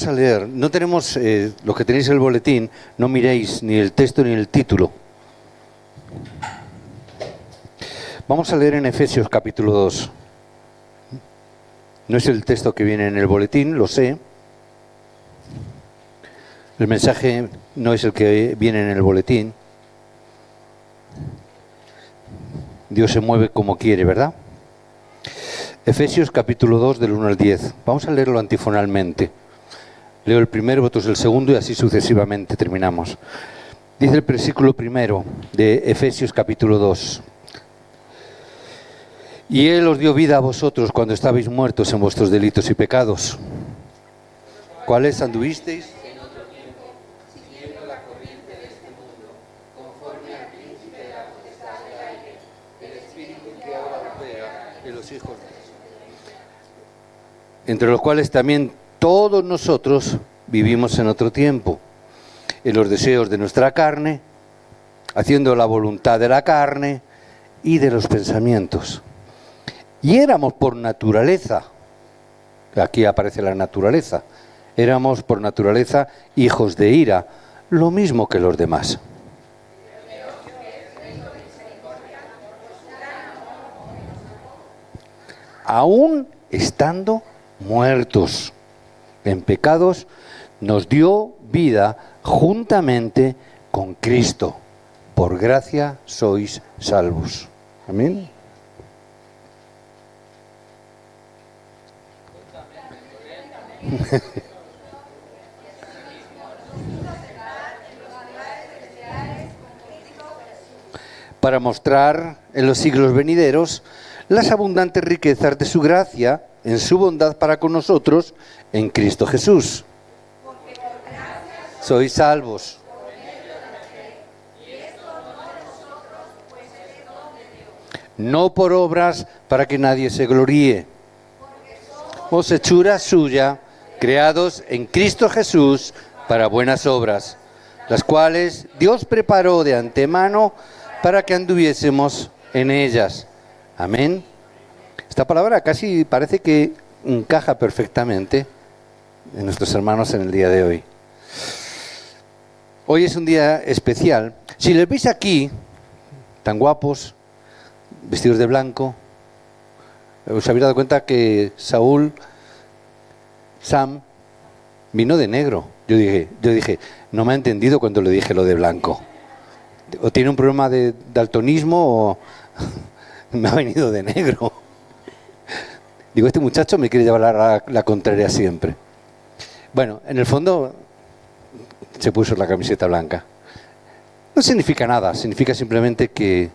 Vamos a leer, no tenemos, los que tenéis el boletín, no miréis ni el texto ni el título. Vamos a leer en Efesios capítulo 2. No es el texto que viene en el boletín, lo sé. El mensaje no es el que viene en el boletín. Dios se mueve como quiere, ¿verdad? Efesios capítulo 2 del 1 al 10. Vamos a leerlo antifonalmente. Leo el primero, vosotros el segundo y así sucesivamente terminamos. Dice el versículo primero de Efesios capítulo 2. Y Él os dio vida a vosotros cuando estabais muertos en vuestros delitos y pecados. ¿Cuáles anduvisteis? En otro tiempo, siguiendo la corriente de este mundo, conforme al príncipe de la potestad del aire, el espíritu que ahora opera en los hijos de Dios. Entre los cuales también todos nosotros vivimos en otro tiempo, en los deseos de nuestra carne, haciendo la voluntad de la carne y de los pensamientos. Y éramos por naturaleza, aquí aparece la naturaleza, éramos por naturaleza hijos de ira, lo mismo que los demás. Aún estando muertos en pecados, nos dio vida juntamente con Cristo. Por gracia sois salvos. Amén. Para mostrar en los siglos venideros las abundantes riquezas de su gracia en su bondad para con nosotros en Cristo Jesús. Sois salvos. No por obras para que nadie se gloríe. Os hechura suya, creados en Cristo Jesús para buenas obras, las cuales Dios preparó de antemano para que anduviésemos en ellas. Amén. Esta palabra casi parece que encaja perfectamente en nuestros hermanos en el día de hoy. Hoy es un día especial. Si les veis aquí, tan guapos, vestidos de blanco, os habéis dado cuenta que Sam, vino de negro. Yo dije, no me ha entendido cuando le dije lo de blanco. O tiene un problema de daltonismo o me ha venido de negro. Digo, este muchacho me quiere llevar la contraria siempre. Bueno, en el fondo se puso la camiseta blanca. No significa nada, significa simplemente que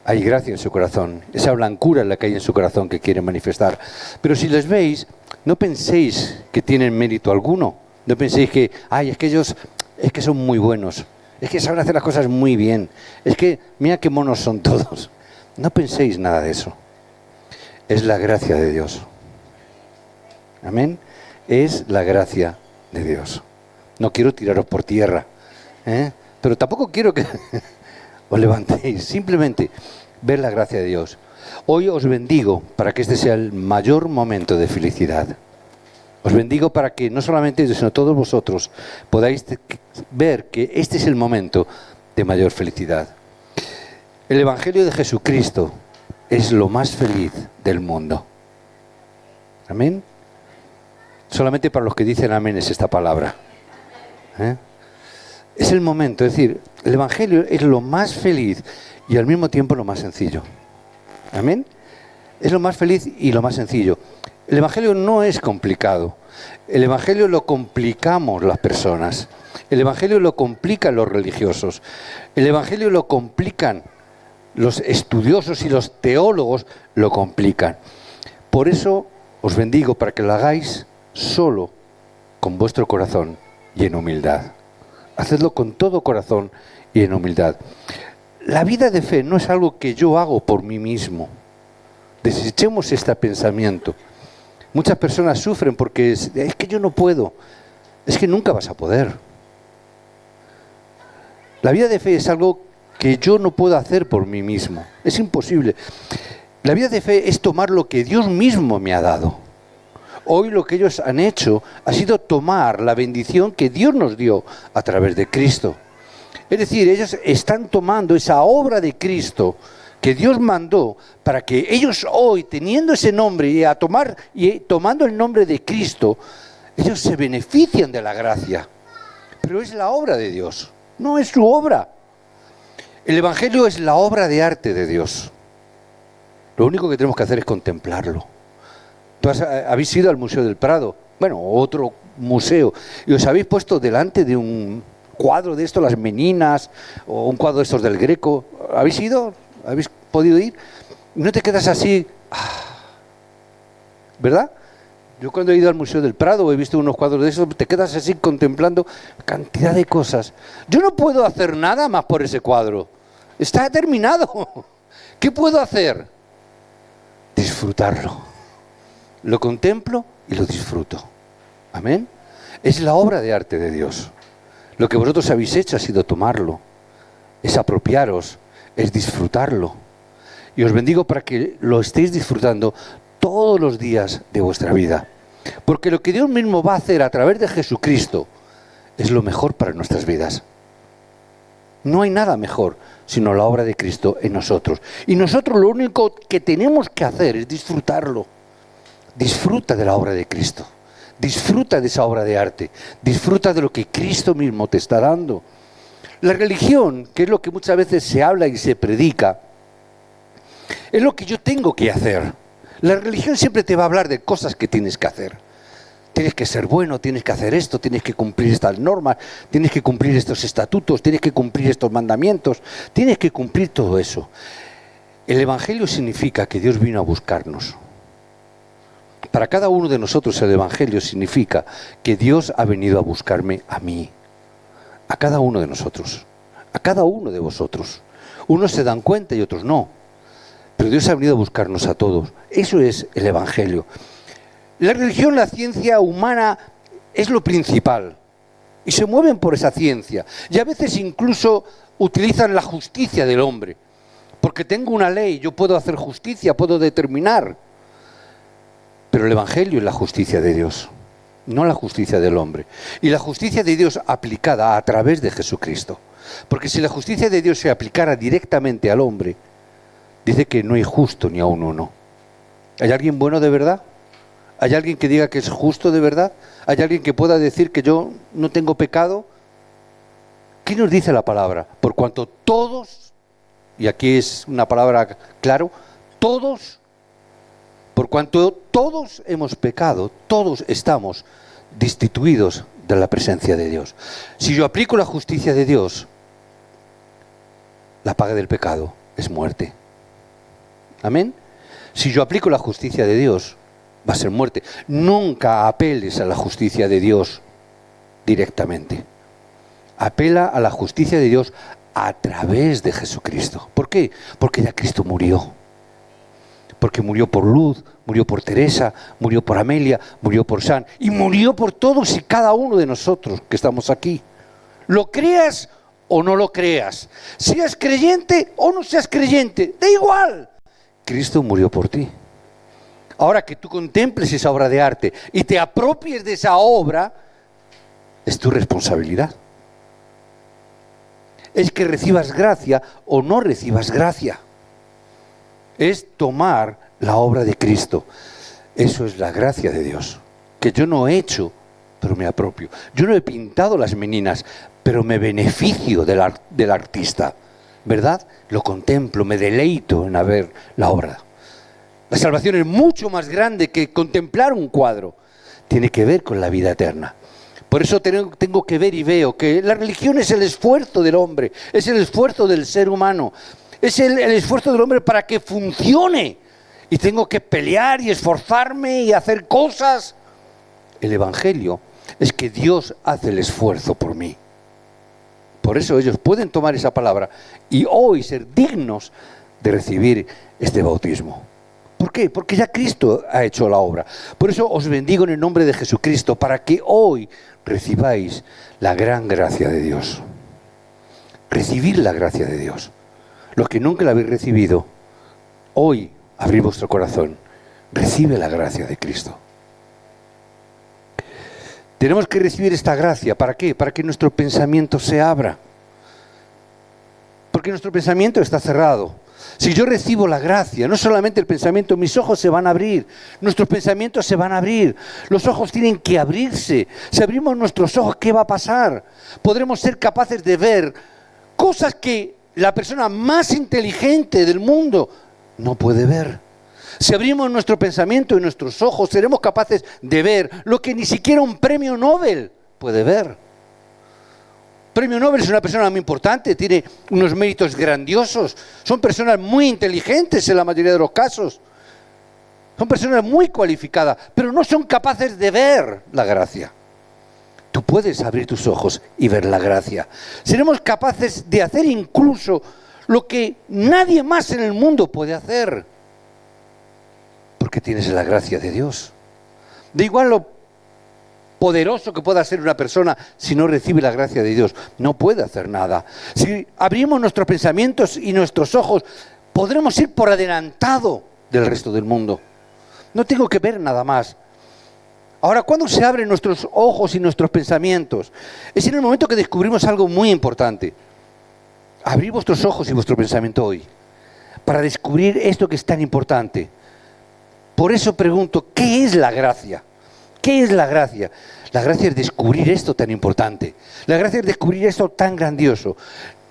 hay gracia en su corazón. Esa blancura es la que hay en su corazón que quiere manifestar. Pero si les veis, no penséis que tienen mérito alguno. No penséis que, es que ellos, es que son muy buenos. Es que saben hacer las cosas muy bien. Es que, mira qué monos son todos. No penséis nada de eso. Es la gracia de Dios. Amén. Es la gracia de Dios. No quiero tiraros por tierra, pero tampoco quiero que os levantéis. Simplemente ver la gracia de Dios. Hoy os bendigo para que este sea el mayor momento de felicidad. Os bendigo para que no solamente yo, sino todos vosotros podáis ver que este es el momento de mayor felicidad. El Evangelio de Jesucristo es lo más feliz del mundo. Amén. Solamente para los que dicen amén es esta palabra. Es el momento, es decir, el Evangelio es lo más feliz y al mismo tiempo lo más sencillo. Amén. Es lo más feliz y lo más sencillo. El Evangelio no es complicado. El Evangelio lo complicamos las personas. El Evangelio lo complican los religiosos. El Evangelio lo complican los estudiosos y los teólogos, lo complican. Por eso os bendigo para que lo hagáis solo con vuestro corazón y en humildad. Hacedlo con todo corazón y en humildad. La vida de fe no es algo que yo hago por mí mismo. Desechemos este pensamiento. Muchas personas sufren porque es que yo no puedo. Es que nunca vas a poder. La vida de fe es algo que yo no puedo hacer por mí mismo. Es imposible. La vida de fe es tomar lo que Dios mismo me ha dado. Hoy lo que ellos han hecho ha sido tomar la bendición que Dios nos dio a través de Cristo. Es decir, ellos están tomando esa obra de Cristo que Dios mandó para que ellos hoy, teniendo ese nombre y tomando el nombre de Cristo, ellos se benefician de la gracia. Pero es la obra de Dios, no es su obra. El Evangelio es la obra de arte de Dios. Lo único que tenemos que hacer es contemplarlo. Habéis ido al Museo del Prado, bueno, otro museo, y os habéis puesto delante de un cuadro de estos, las Meninas, o un cuadro de estos del Greco. ¿Habéis ido? ¿Habéis podido ir? No te quedas así, ¿verdad? Yo cuando he ido al Museo del Prado he visto unos cuadros de esos, te quedas así contemplando cantidad de cosas. Yo no puedo hacer nada más por ese cuadro. Está terminado. ¿Qué puedo hacer? Disfrutarlo. Lo contemplo y lo disfruto. Amén. Es la obra de arte de Dios. Lo que vosotros habéis hecho ha sido tomarlo, es apropiaros, es disfrutarlo. Y os bendigo para que lo estéis disfrutando todos los días de vuestra vida. Porque lo que Dios mismo va a hacer a través de Jesucristo es lo mejor para nuestras vidas. No hay nada mejor sino la obra de Cristo en nosotros. Y nosotros lo único que tenemos que hacer es disfrutarlo. Disfruta de la obra de Cristo. Disfruta de esa obra de arte. Disfruta de lo que Cristo mismo te está dando. La religión, que es lo que muchas veces se habla y se predica, es lo que yo tengo que hacer. La religión siempre te va a hablar de cosas que tienes que hacer. Tienes que ser bueno, tienes que hacer esto, tienes que cumplir estas normas, tienes que cumplir estos estatutos, tienes que cumplir estos mandamientos, tienes que cumplir todo eso. El Evangelio significa que Dios vino a buscarnos. Para cada uno de nosotros el Evangelio significa que Dios ha venido a buscarme a mí, a cada uno de nosotros, a cada uno de vosotros. Unos se dan cuenta y otros no, pero Dios ha venido a buscarnos a todos. Eso es el Evangelio. La religión, la ciencia humana es lo principal y se mueven por esa ciencia y a veces incluso utilizan la justicia del hombre, porque tengo una ley, yo puedo hacer justicia, puedo determinar. Pero el Evangelio es la justicia de Dios, no la justicia del hombre. Y la justicia de Dios aplicada a través de Jesucristo. Porque si la justicia de Dios se aplicara directamente al hombre, dice que no hay justo ni aun uno. ¿Hay alguien bueno de verdad? ¿Hay alguien que diga que es justo de verdad? ¿Hay alguien que pueda decir que yo no tengo pecado? ¿Qué nos dice la palabra? Por cuanto todos, y aquí es una palabra claro, todos, por cuanto todos hemos pecado, todos estamos destituidos de la presencia de Dios. Si yo aplico la justicia de Dios, la paga del pecado es muerte. ¿Amén? Si yo aplico la justicia de Dios, va a ser muerte. Nunca apeles a la justicia de Dios directamente. Apela a la justicia de Dios a través de Jesucristo. ¿Por qué? Porque ya Cristo murió. Porque murió por Luz, murió por Teresa, murió por Amelia, murió por San, y murió por todos y cada uno de nosotros que estamos aquí. Lo creas o no lo creas, seas creyente o no seas creyente, da igual. Cristo murió por ti. Ahora que tú contemples esa obra de arte y te apropies de esa obra, es tu responsabilidad. Es que recibas gracia o no recibas gracia. Es tomar la obra de Cristo. Eso es la gracia de Dios, que yo no he hecho, pero me apropio. Yo no he pintado las meninas, pero me beneficio del artista, ¿verdad? Lo contemplo, me deleito en ver la obra. La salvación es mucho más grande que contemplar un cuadro. Tiene que ver con la vida eterna. Por eso tengo que ver y veo que la religión es el esfuerzo del hombre, es el esfuerzo del ser humano. Es el esfuerzo del hombre para que funcione. Y tengo que pelear y esforzarme y hacer cosas. El Evangelio es que Dios hace el esfuerzo por mí. Por eso ellos pueden tomar esa palabra y hoy ser dignos de recibir este bautismo. ¿Por qué? Porque ya Cristo ha hecho la obra. Por eso os bendigo en el nombre de Jesucristo, para que hoy recibáis la gran gracia de Dios. Recibir la gracia de Dios. Los que nunca la habéis recibido, hoy abrid vuestro corazón, recibe la gracia de Cristo. Tenemos que recibir esta gracia. ¿Para qué? Para que nuestro pensamiento se abra. Porque nuestro pensamiento está cerrado. Si yo recibo la gracia, no solamente el pensamiento, mis ojos se van a abrir, nuestros pensamientos se van a abrir, los ojos tienen que abrirse. Si abrimos nuestros ojos, ¿qué va a pasar? Podremos ser capaces de ver cosas que la persona más inteligente del mundo no puede ver. Si abrimos nuestro pensamiento y nuestros ojos, seremos capaces de ver lo que ni siquiera un premio Nobel puede ver. Premio Nobel es una persona muy importante, tiene unos méritos grandiosos, son personas muy inteligentes en la mayoría de los casos, son personas muy cualificadas, pero no son capaces de ver la gracia. Tú puedes abrir tus ojos y ver la gracia. Seremos capaces de hacer incluso lo que nadie más en el mundo puede hacer, porque tienes la gracia de Dios. Da igual lo poderoso que pueda ser una persona, si no recibe la gracia de Dios, no puede hacer nada. Si abrimos nuestros pensamientos y nuestros ojos, podremos ir por adelantado del resto del mundo. No tengo que ver nada más. Ahora, ¿cuándo se abren nuestros ojos y nuestros pensamientos? Es en el momento que descubrimos algo muy importante. Abrid vuestros ojos y vuestro pensamiento hoy, para descubrir esto que es tan importante. Por eso pregunto, ¿qué es la gracia? ¿Qué es la gracia? La gracia es descubrir esto tan importante. La gracia es descubrir esto tan grandioso.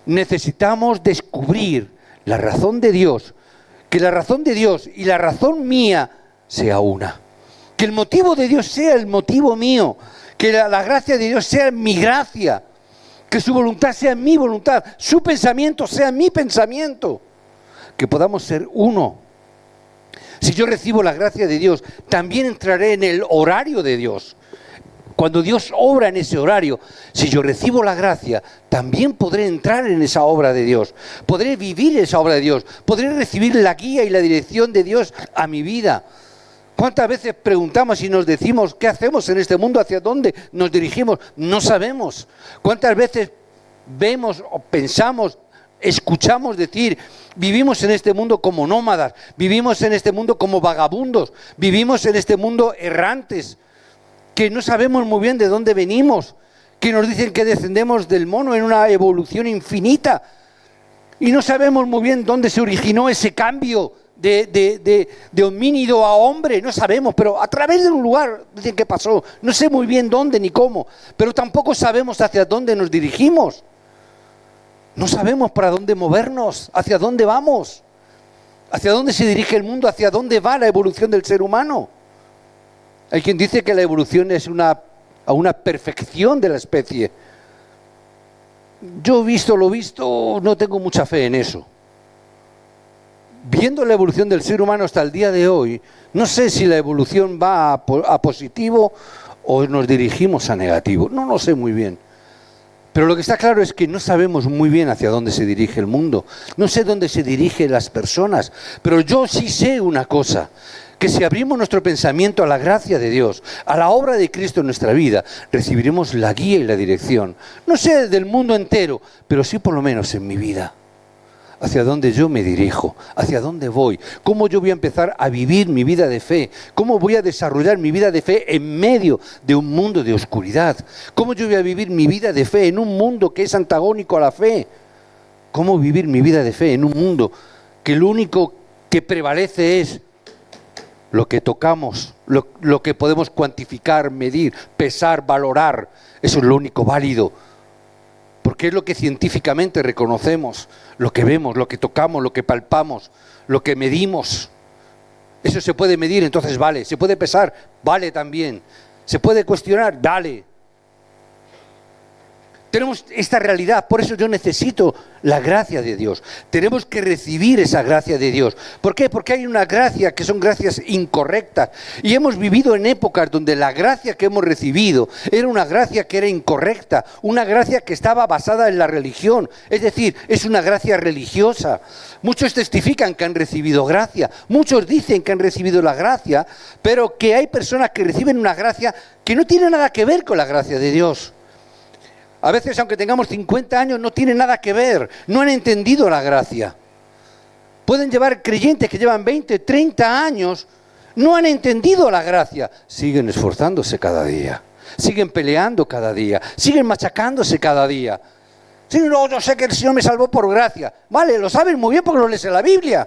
Necesitamos descubrir la razón de Dios. Que la razón de Dios y la razón mía sea una. Que el motivo de Dios sea el motivo mío. Que la gracia de Dios sea mi gracia. Que su voluntad sea mi voluntad. Su pensamiento sea mi pensamiento. Que podamos ser uno. Si yo recibo la gracia de Dios, también entraré en el horario de Dios. Cuando Dios obra en ese horario, si yo recibo la gracia, también podré entrar en esa obra de Dios. Podré vivir esa obra de Dios. Podré recibir la guía y la dirección de Dios a mi vida. ¿Cuántas veces preguntamos y nos decimos qué hacemos en este mundo, hacia dónde nos dirigimos? No sabemos. ¿Cuántas veces vemos o pensamos, escuchamos decir, vivimos en este mundo como nómadas, vivimos en este mundo como vagabundos, vivimos en este mundo errantes, que no sabemos muy bien de dónde venimos, que nos dicen que descendemos del mono en una evolución infinita, y no sabemos muy bien dónde se originó ese cambio de homínido a hombre, no sabemos, pero a través de un lugar dicen que pasó, no sé muy bien dónde ni cómo, pero tampoco sabemos hacia dónde nos dirigimos. No sabemos para dónde movernos, hacia dónde vamos, hacia dónde se dirige el mundo, hacia dónde va la evolución del ser humano. Hay quien dice que la evolución es a una perfección de la especie. Yo lo visto, no tengo mucha fe en eso. Viendo la evolución del ser humano hasta el día de hoy, no sé si la evolución va a positivo o nos dirigimos a negativo. No lo sé muy bien. Pero lo que está claro es que no sabemos muy bien hacia dónde se dirige el mundo. No sé dónde se dirigen las personas. Pero yo sí sé una cosa, que si abrimos nuestro pensamiento a la gracia de Dios, a la obra de Cristo en nuestra vida, recibiremos la guía y la dirección. No sé del mundo entero, pero sí por lo menos en mi vida. Hacia dónde yo me dirijo, hacia dónde voy, cómo yo voy a empezar a vivir mi vida de fe, cómo voy a desarrollar mi vida de fe en medio de un mundo de oscuridad, cómo yo voy a vivir mi vida de fe en un mundo que es antagónico a la fe, cómo vivir mi vida de fe en un mundo que lo único que prevalece es lo que tocamos, lo que podemos cuantificar, medir, pesar, valorar. Eso es lo único válido. Porque es lo que científicamente reconocemos, lo que vemos, lo que tocamos, lo que palpamos, lo que medimos. Eso se puede medir, entonces vale. Se puede pesar, vale también. Se puede cuestionar, vale. Tenemos esta realidad, por eso yo necesito la gracia de Dios. Tenemos que recibir esa gracia de Dios. ¿Por qué? Porque hay una gracia que son gracias incorrectas. Y hemos vivido en épocas donde la gracia que hemos recibido era una gracia que era incorrecta, una gracia que estaba basada en la religión. Es decir, es una gracia religiosa. Muchos testifican que han recibido gracia, muchos dicen que han recibido la gracia, pero que hay personas que reciben una gracia que no tiene nada que ver con la gracia de Dios. A veces, aunque tengamos 50 años, no tiene nada que ver. No han entendido la gracia. Pueden llevar creyentes que llevan 20, 30 años, no han entendido la gracia. Siguen esforzándose cada día. siguen peleando cada día, siguen machacándose cada día. Sí, no, yo sé que el Señor me salvó por gracia. Vale, lo sabes muy bien porque lo lees en la Biblia.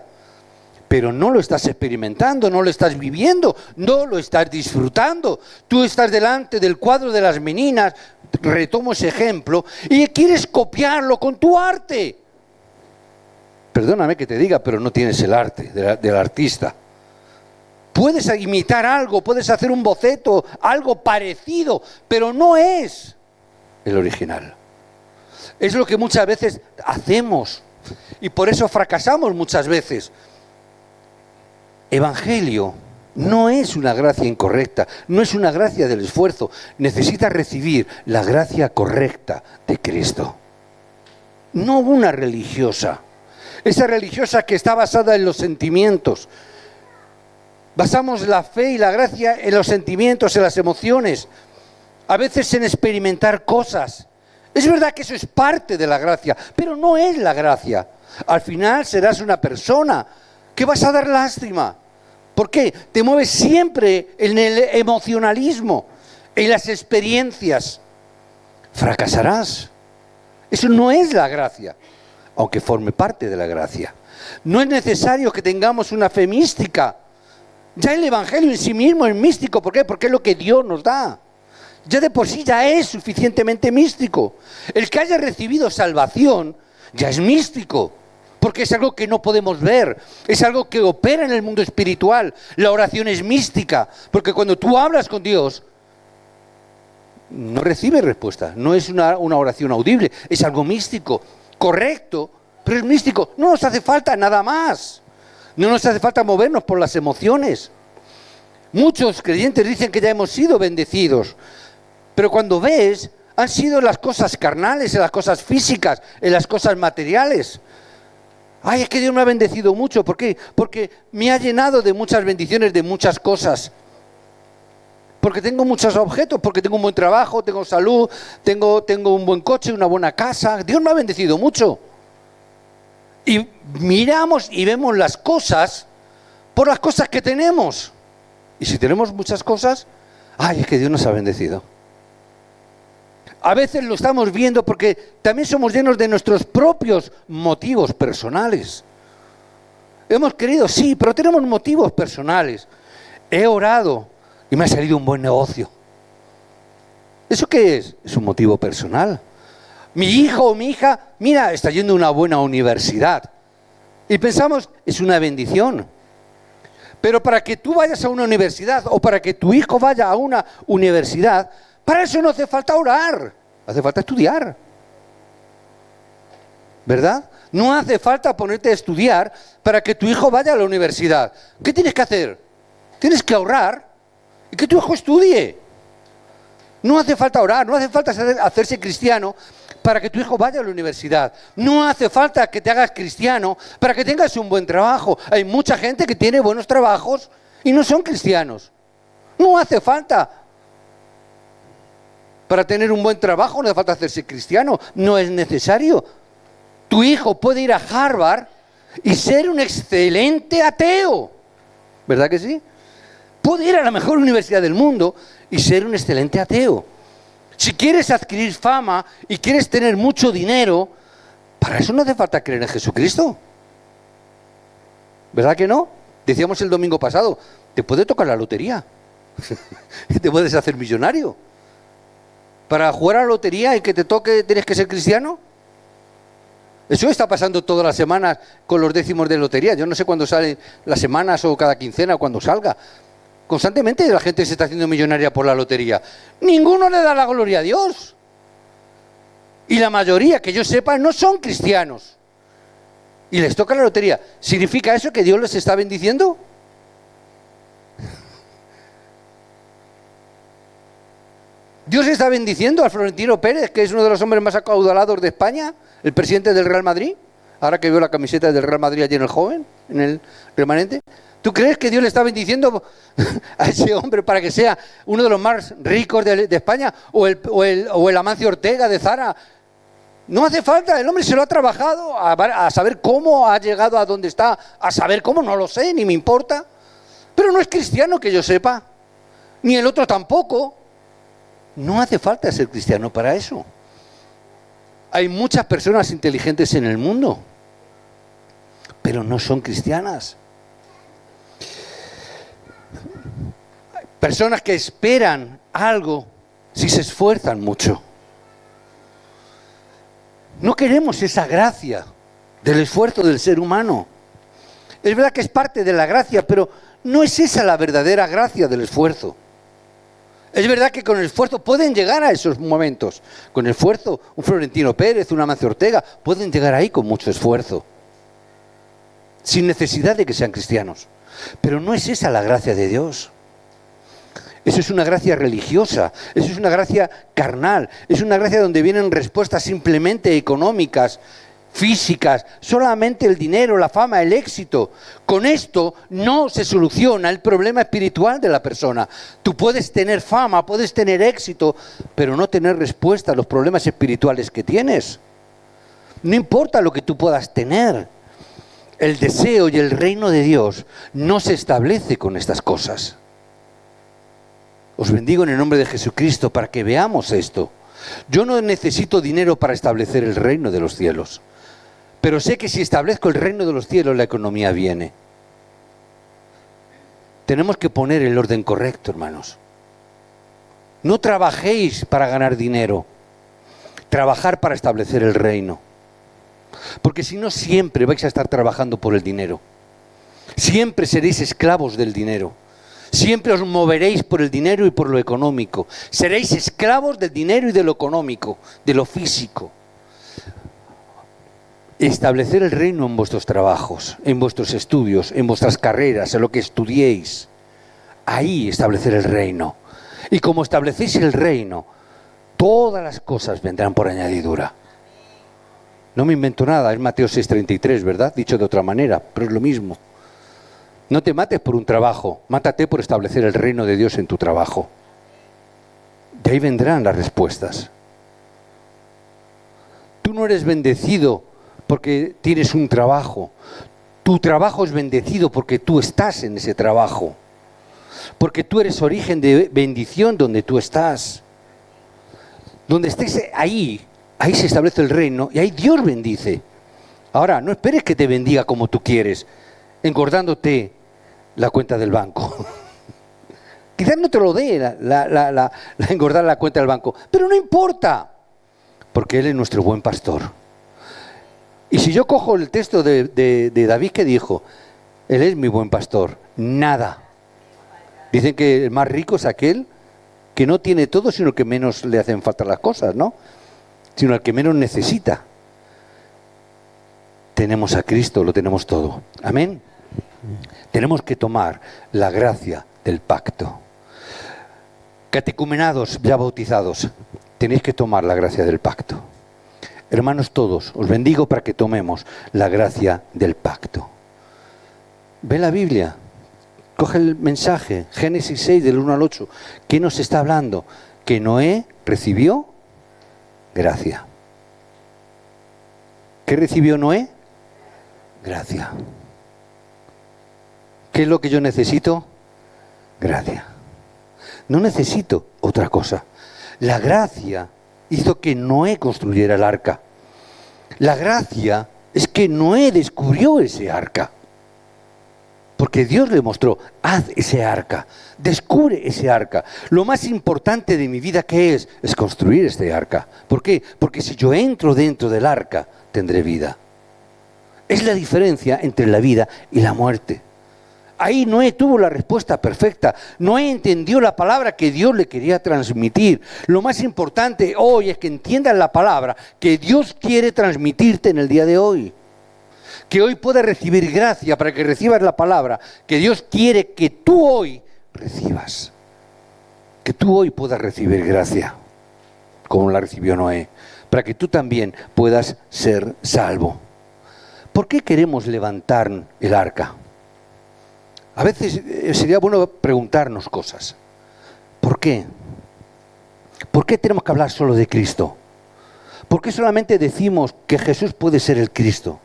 Pero no lo estás experimentando, no lo estás viviendo, no lo estás disfrutando. Tú estás delante del cuadro de las meninas, retomo ese ejemplo, y quieres copiarlo con tu arte. Perdóname que te diga, pero no tienes el arte del artista. Puedes imitar algo, puedes hacer un boceto, algo parecido, pero no es el original. Es lo que muchas veces hacemos y por eso fracasamos muchas veces. Evangelio no es una gracia incorrecta, no es una gracia del esfuerzo. Necesitas recibir la gracia correcta de Cristo. No una religiosa. Esa religiosa que está basada en los sentimientos. Basamos la fe y la gracia en los sentimientos, en las emociones. A veces en experimentar cosas. Es verdad que eso es parte de la gracia, pero no es la gracia. Al final serás una persona que vas a dar lástima. ¿Por qué? Te mueves siempre en el emocionalismo, en las experiencias. Fracasarás. Eso no es la gracia, aunque forme parte de la gracia. No es necesario que tengamos una fe mística. Ya el Evangelio en sí mismo es místico. ¿Por qué? Porque es lo que Dios nos da. Ya de por sí ya es suficientemente místico. El que haya recibido salvación ya es místico, porque es algo que no podemos ver, es algo que opera en el mundo espiritual. La oración es mística, porque cuando tú hablas con Dios, no recibes respuesta, no es una oración audible, es algo místico, correcto, pero es místico. No nos hace falta nada más, no nos hace falta movernos por las emociones. Muchos creyentes dicen que ya hemos sido bendecidos, pero cuando ves, han sido en las cosas carnales, en las cosas físicas, en las cosas materiales. Ay, es que Dios me ha bendecido mucho. ¿Por qué? Porque me ha llenado de muchas bendiciones, de muchas cosas. Porque tengo muchos objetos, porque tengo un buen trabajo, tengo salud, tengo un buen coche, una buena casa. Dios me ha bendecido mucho. Y miramos y vemos las cosas por las cosas que tenemos. Y si tenemos muchas cosas, ay, es que Dios nos ha bendecido. A veces lo estamos viendo porque también somos llenos de nuestros propios motivos personales. Hemos querido, sí, pero tenemos motivos personales. He orado y me ha salido un buen negocio. ¿Eso qué es? Es un motivo personal. Mi hijo o mi hija, mira, está yendo a una buena universidad. Y pensamos, es una bendición. Pero para que tú vayas a una universidad o para que tu hijo vaya a una universidad, para eso no hace falta orar, hace falta estudiar. ¿Verdad? No hace falta ponerte a estudiar para que tu hijo vaya a la universidad. ¿Qué tienes que hacer? Tienes que ahorrar y que tu hijo estudie. No hace falta orar, no hace falta hacerse cristiano para que tu hijo vaya a la universidad. No hace falta que te hagas cristiano para que tengas un buen trabajo. Hay mucha gente que tiene buenos trabajos y no son cristianos. No hace falta. Para tener un buen trabajo no hace falta hacerse cristiano. No es necesario. Tu hijo puede ir a Harvard y ser un excelente ateo. ¿Verdad que sí? Puede ir a la mejor universidad del mundo y ser un excelente ateo. Si quieres adquirir fama y quieres tener mucho dinero, para eso no hace falta creer en Jesucristo. ¿Verdad que no? Decíamos el domingo pasado, te puede tocar la lotería. Te puedes hacer millonario. Para jugar a la lotería y que te toque, ¿tienes que ser cristiano? Eso está pasando todas las semanas con los décimos de lotería. Yo no sé cuándo salen las semanas o cada quincena o cuando salga. Constantemente la gente se está haciendo millonaria por la lotería. Ninguno le da la gloria a Dios. Y la mayoría, que yo sepa, no son cristianos. Y les toca la lotería. ¿Significa eso que Dios les está bendiciendo? Dios está bendiciendo a Florentino Pérez, que es uno de los hombres más acaudalados de España, el presidente del Real Madrid. Ahora que veo la camiseta del Real Madrid allí en el joven, en el remanente. ¿Tú crees que Dios le está bendiciendo a ese hombre para que sea uno de los más ricos de España? ¿O el Amancio Ortega de Zara? No hace falta, el hombre se lo ha trabajado a saber cómo ha llegado a donde está, a saber cómo, no lo sé, ni me importa. Pero no es cristiano que yo sepa, ni el otro tampoco. No hace falta ser cristiano para eso. Hay muchas personas inteligentes en el mundo, pero no son cristianas. Personas que esperan algo si se esfuerzan mucho. No queremos esa gracia del esfuerzo del ser humano. Es verdad que es parte de la gracia, pero no es esa la verdadera gracia del esfuerzo. Es verdad que con el esfuerzo pueden llegar a esos momentos. Con el esfuerzo, un Florentino Pérez, una Amancio Ortega, pueden llegar ahí con mucho esfuerzo. Sin necesidad de que sean cristianos. Pero no es esa la gracia de Dios. Eso es una gracia religiosa, eso es una gracia carnal, es una gracia donde vienen respuestas simplemente económicas, físicas, solamente el dinero, la fama, el éxito. Con esto no se soluciona el problema espiritual de la persona. Tú puedes tener fama, puedes tener éxito, pero no tener respuesta a los problemas espirituales que tienes. No importa lo que tú puedas tener. El deseo y el reino de Dios no se establece con estas cosas. Os bendigo en el nombre de Jesucristo para que veamos esto. Yo no necesito dinero para establecer el reino de los cielos. Pero sé que si establezco el reino de los cielos, la economía viene. Tenemos que poner el orden correcto, hermanos. No trabajéis para ganar dinero. Trabajar para establecer el reino. Porque si no, siempre vais a estar trabajando por el dinero. Siempre seréis esclavos del dinero. Siempre os moveréis por el dinero y por lo económico. Seréis esclavos del dinero y de lo económico, de lo físico. Establecer el reino en vuestros trabajos, en vuestros estudios, en vuestras carreras, en lo que estudiéis. Ahí establecer el reino. Y como establecéis el reino, todas las cosas vendrán por añadidura. No me invento nada, es Mateo 6:33, ¿verdad? Dicho de otra manera, pero es lo mismo. No te mates por un trabajo, mátate por establecer el reino de Dios en tu trabajo. De ahí vendrán las respuestas. Tú no eres bendecido porque tienes un trabajo. Tu trabajo es bendecido porque tú estás en ese trabajo. Porque tú eres origen de bendición donde tú estás. Donde estés ahí se establece el reino y ahí Dios bendice. Ahora, no esperes que te bendiga como tú quieres, engordándote la cuenta del banco. Quizás no te lo dé la engordar la cuenta del banco, pero no importa, porque Él es nuestro buen pastor. Y si yo cojo el texto de David que dijo, Él es mi buen pastor, nada. Dicen que el más rico es aquel que no tiene todo, sino que menos le hacen falta las cosas, ¿no? Sino al que menos necesita. Tenemos a Cristo, lo tenemos todo. Amén. Tenemos que tomar la gracia del pacto. Catecumenados, ya bautizados, tenéis que tomar la gracia del pacto. Hermanos todos, os bendigo para que tomemos la gracia del pacto. Ve la Biblia, coge el mensaje, Génesis 6 del 1 al 8. ¿Qué nos está hablando? Que Noé recibió gracia. ¿Qué recibió Noé? Gracia. ¿Qué es lo que yo necesito? Gracia. No necesito otra cosa. La gracia hizo que Noé construyera el arca. La gracia es que Noé descubrió ese arca. Porque Dios le mostró, haz ese arca, descubre ese arca. Lo más importante de mi vida, ¿qué es? Es construir este arca. ¿Por qué? Porque si yo entro dentro del arca, tendré vida. Es la diferencia entre la vida y la muerte. Ahí Noé tuvo la respuesta perfecta. Noé entendió la palabra que Dios le quería transmitir. Lo más importante hoy es que entiendas la palabra que Dios quiere transmitirte en el día de hoy. Que hoy puedas recibir gracia para que recibas la palabra que Dios quiere que tú hoy recibas. Que tú hoy puedas recibir gracia, como la recibió Noé, para que tú también puedas ser salvo. ¿Por qué queremos levantar el arca? A veces sería bueno preguntarnos cosas. ¿Por qué? ¿Por qué tenemos que hablar solo de Cristo? ¿Por qué solamente decimos que Jesús puede ser el Cristo?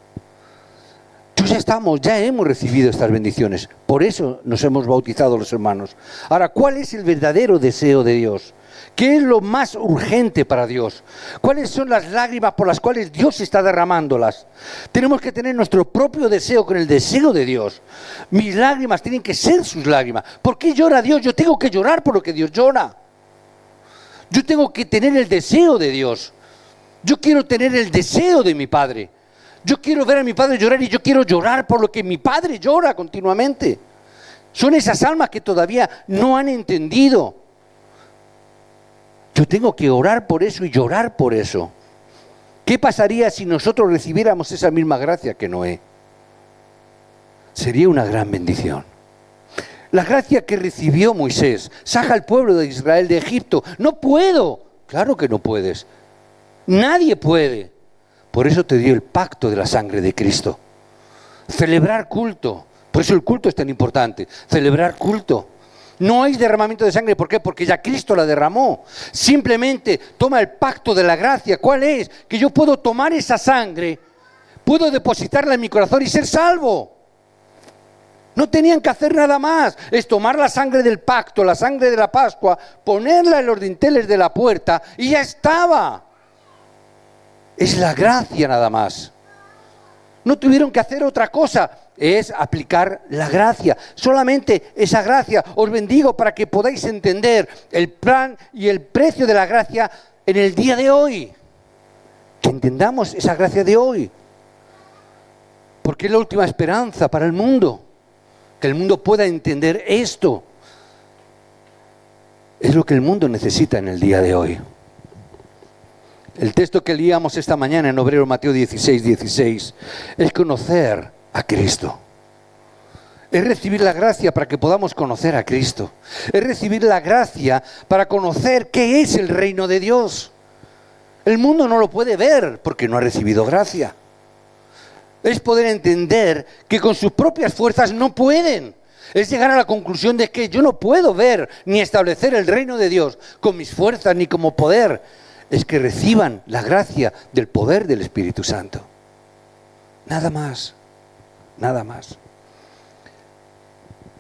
Ya hemos recibido estas bendiciones. Por eso nos hemos bautizado los hermanos. Ahora, ¿cuál es el verdadero deseo de Dios? ¿Qué es lo más urgente para Dios? ¿Cuáles son las lágrimas por las cuales Dios está derramándolas? Tenemos que tener nuestro propio deseo con el deseo de Dios. Mis lágrimas tienen que ser sus lágrimas. ¿Por qué llora Dios? Yo tengo que llorar por lo que Dios llora. Yo tengo que tener el deseo de Dios. Yo quiero tener el deseo de mi Padre. Yo quiero ver a mi Padre llorar y yo quiero llorar por lo que mi Padre llora continuamente. Son esas almas que todavía no han entendido. Yo tengo que orar por eso y llorar por eso. ¿Qué pasaría si nosotros recibiéramos esa misma gracia que Noé? Sería una gran bendición. La gracia que recibió Moisés, saca al pueblo de Israel de Egipto. No puedo. Claro que no puedes. Nadie puede. Por eso te dio el pacto de la sangre de Cristo. Celebrar culto. Por eso el culto es tan importante. Celebrar culto. No hay derramamiento de sangre. ¿Por qué? Porque ya Cristo la derramó. Simplemente toma el pacto de la gracia. ¿Cuál es? Que yo puedo tomar esa sangre, puedo depositarla en mi corazón y ser salvo. No tenían que hacer nada más. Es tomar la sangre del pacto, la sangre de la Pascua, ponerla en los dinteles de la puerta y ya estaba. Es la gracia nada más. No tuvieron que hacer otra cosa. Es aplicar la gracia. Solamente esa gracia. Os bendigo para que podáis entender el plan y el precio de la gracia en el día de hoy. Que entendamos esa gracia de hoy. Porque es la última esperanza para el mundo. Que el mundo pueda entender esto. Es lo que el mundo necesita en el día de hoy. El texto que leíamos esta mañana en Obreros Mateo 16:16 es conocer a Cristo. Es recibir la gracia para que podamos conocer a Cristo. Es recibir la gracia para conocer qué es el reino de Dios. El mundo no lo puede ver porque no ha recibido gracia. Es poder entender que con sus propias fuerzas no pueden. Es llegar a la conclusión de que yo no puedo ver ni establecer el reino de Dios con mis fuerzas ni como poder. Es que reciban la gracia del poder del Espíritu Santo. Nada más, nada más.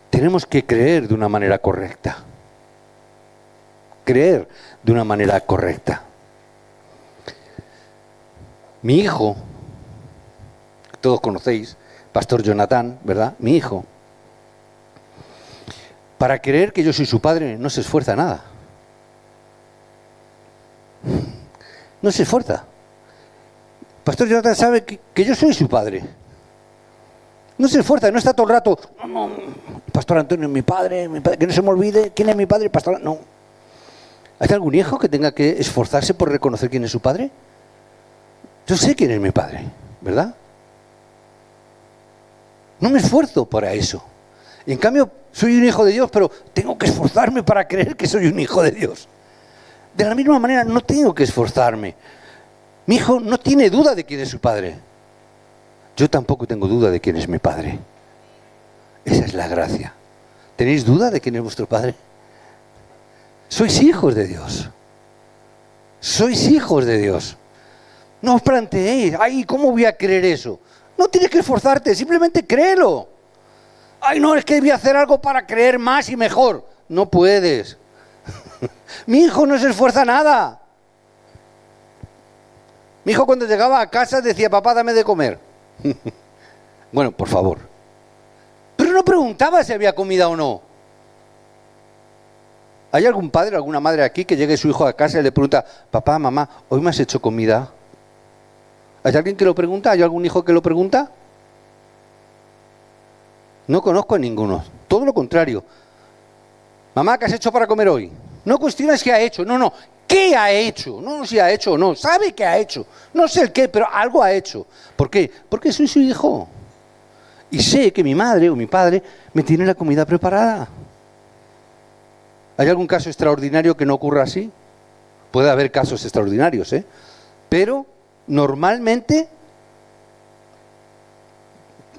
Tenemos que creer de una manera correcta. Creer de una manera correcta. Mi hijo, que todos conocéis, Pastor Jonathan, ¿verdad? Mi hijo, para creer que yo soy su padre no se esfuerza nada. No se esfuerza. Pastor Jonathan sabe que yo soy su padre. No se esfuerza, no está todo el rato, no, Pastor Antonio es mi padre, que no se me olvide, ¿quién es mi padre? Pastor, no. ¿Hay algún hijo que tenga que esforzarse por reconocer quién es su padre? Yo sé quién es mi padre, ¿verdad? No me esfuerzo para eso. Y en cambio, soy un hijo de Dios, pero tengo que esforzarme para creer que soy un hijo de Dios. De la misma manera, no tengo que esforzarme. Mi hijo no tiene duda de quién es su padre. Yo tampoco tengo duda de quién es mi padre. Esa es la gracia. ¿Tenéis duda de quién es vuestro padre? Sois hijos de Dios. Sois hijos de Dios. No os planteéis, ay, ¿cómo voy a creer eso? No tienes que esforzarte, simplemente créelo. Ay, no, es que voy a hacer algo para creer más y mejor. No puedes. Mi hijo no se esfuerza nada. Mi hijo cuando llegaba a casa decía, papá, dame de comer. Bueno, por favor. Pero no preguntaba si había comida o no. ¿Hay algún padre o alguna madre aquí que llegue su hijo a casa y le pregunta, papá, mamá, ¿hoy me has hecho comida? ¿Hay alguien que lo pregunta? ¿Hay algún hijo que lo pregunta? No conozco a ninguno. Todo lo contrario. Mamá, ¿qué has hecho para comer hoy? No cuestiones qué ha hecho. No. ¿Qué ha hecho? No si ha hecho o no. Sabe qué ha hecho. No sé el qué, pero algo ha hecho. ¿Por qué? Porque soy su hijo. Y sé que mi madre o mi padre me tiene la comida preparada. ¿Hay algún caso extraordinario que no ocurra así? Puede haber casos extraordinarios, pero normalmente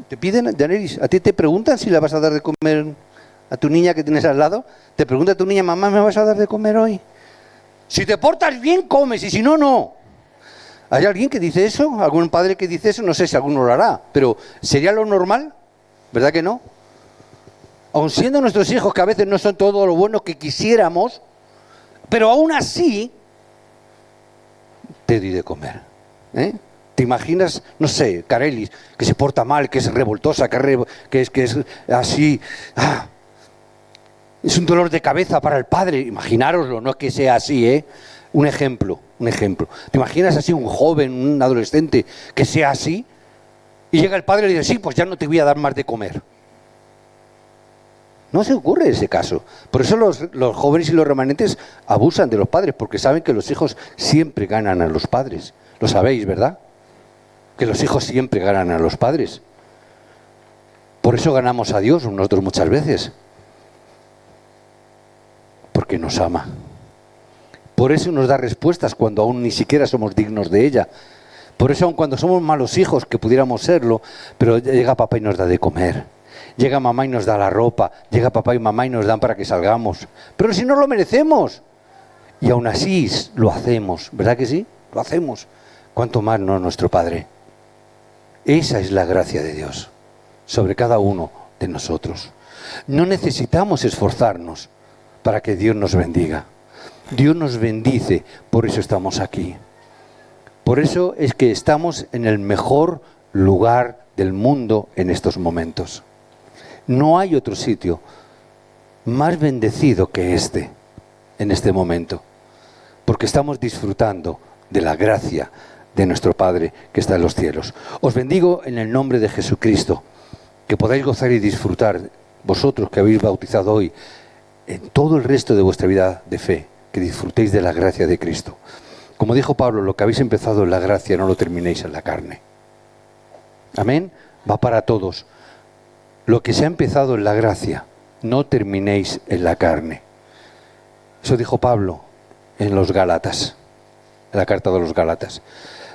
te piden, Danelis, a ti te preguntan si le vas a dar de comer a tu niña que tienes al lado. Te pregunta a tu niña, mamá, ¿me vas a dar de comer hoy? Si te portas bien, comes, y si no, no. ¿Hay alguien que dice eso? ¿Algún padre que dice eso? No sé si alguno lo hará, pero ¿sería lo normal? ¿Verdad que no? Aun siendo nuestros hijos que a veces no son todo lo buenos que quisiéramos, pero aún así te doy de comer. ¿Te imaginas, no sé, Carelis, que se porta mal, que es revoltosa, que es así? Es un dolor de cabeza para el padre. Imaginároslo, no es que sea así, Un ejemplo. ¿Te imaginas así un joven, un adolescente, que sea así? Y llega el padre y le dice, sí, pues ya no te voy a dar más de comer. No se ocurre ese caso. Por eso los jóvenes y los remanentes abusan de los padres, porque saben que los hijos siempre ganan a los padres. Lo sabéis, ¿verdad? Que los hijos siempre ganan a los padres. Por eso ganamos a Dios nosotros muchas veces. Porque nos ama. Por eso nos da respuestas cuando aún ni siquiera somos dignos de ella. Por eso aun cuando somos malos hijos, que pudiéramos serlo, pero llega papá y nos da de comer. Llega mamá y nos da la ropa. Llega papá y mamá y nos dan para que salgamos. Pero si no lo merecemos. Y aún así lo hacemos. ¿Verdad que sí? Lo hacemos. ¿Cuánto más no nuestro Padre? Esa es la gracia de Dios sobre cada uno de nosotros. No necesitamos esforzarnos para que Dios nos bendiga. Dios nos bendice, por eso estamos aquí. Por eso es que estamos en el mejor lugar del mundo en estos momentos. No hay otro sitio más bendecido que este, en este momento, porque estamos disfrutando de la gracia de nuestro Padre que está en los cielos. Os bendigo en el nombre de Jesucristo, que podáis gozar y disfrutar, vosotros que habéis bautizado hoy, en todo el resto de vuestra vida de fe, que disfrutéis de la gracia de Cristo. Como dijo Pablo, lo que habéis empezado en la gracia no lo terminéis en la carne. Amén. Va para todos. Lo que se ha empezado en la gracia, no terminéis en la carne. Eso dijo Pablo en los Gálatas, en la carta de los Gálatas.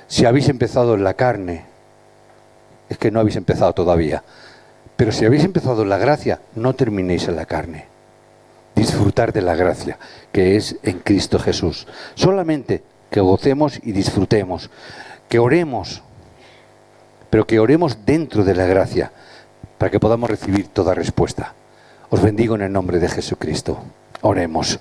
Si habéis empezado en la carne, es que no habéis empezado todavía. Pero si habéis empezado en la gracia, no terminéis en la carne. Disfrutar de la gracia que es en Cristo Jesús. Solamente que gocemos y disfrutemos. Que oremos, pero que oremos dentro de la gracia, para que podamos recibir toda respuesta. Os bendigo en el nombre de Jesucristo. Oremos.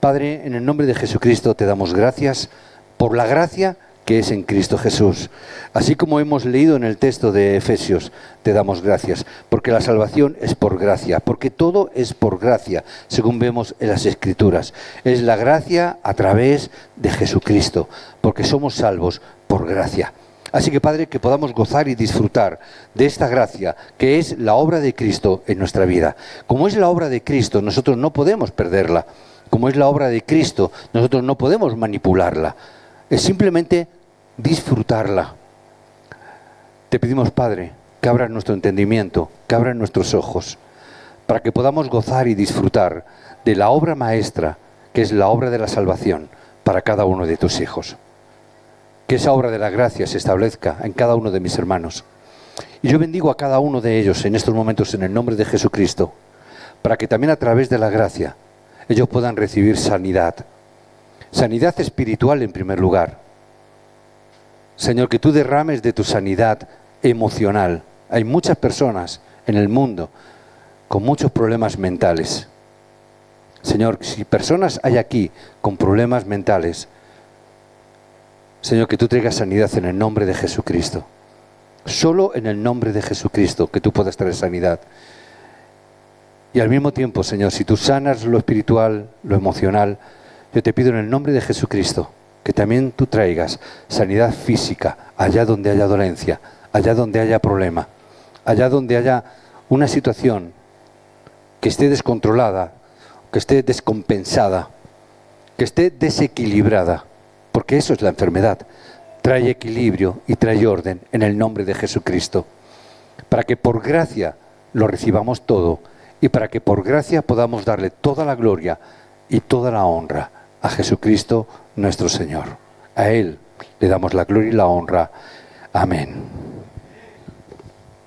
Padre, en el nombre de Jesucristo te damos gracias por la gracia que es en Cristo Jesús. Así como hemos leído en el texto de Efesios, te damos gracias, porque la salvación es por gracia, porque todo es por gracia, según vemos en las Escrituras. Es la gracia a través de Jesucristo, porque somos salvos por gracia. Así que, Padre, que podamos gozar y disfrutar de esta gracia, que es la obra de Cristo en nuestra vida. Como es la obra de Cristo, nosotros no podemos perderla. Como es la obra de Cristo, nosotros no podemos manipularla. Es simplemente disfrutarla. Te pedimos, Padre, que abras nuestro entendimiento, que abras nuestros ojos, para que podamos gozar y disfrutar de la obra maestra, que es la obra de la salvación, para cada uno de tus hijos. Que esa obra de la gracia se establezca en cada uno de mis hermanos. Y yo bendigo a cada uno de ellos en estos momentos en el nombre de Jesucristo, para que también a través de la gracia ellos puedan recibir sanidad. Sanidad espiritual en primer lugar. Señor, que tú derrames de tu sanidad emocional. Hay muchas personas en el mundo con muchos problemas mentales. Señor, si personas hay aquí con problemas mentales, Señor, que tú traigas sanidad en el nombre de Jesucristo. Solo en el nombre de Jesucristo que tú puedas traer sanidad. Y al mismo tiempo, Señor, si tú sanas lo espiritual, lo emocional, yo te pido en el nombre de Jesucristo que también tú traigas sanidad física allá donde haya dolencia, allá donde haya problema, allá donde haya una situación que esté descontrolada, que esté descompensada, que esté desequilibrada, porque eso es la enfermedad. Trae equilibrio y trae orden en el nombre de Jesucristo, para que por gracia lo recibamos todo y para que por gracia podamos darle toda la gloria y toda la honra a Jesucristo nuestro Señor. A Él le damos la gloria y la honra. Amén.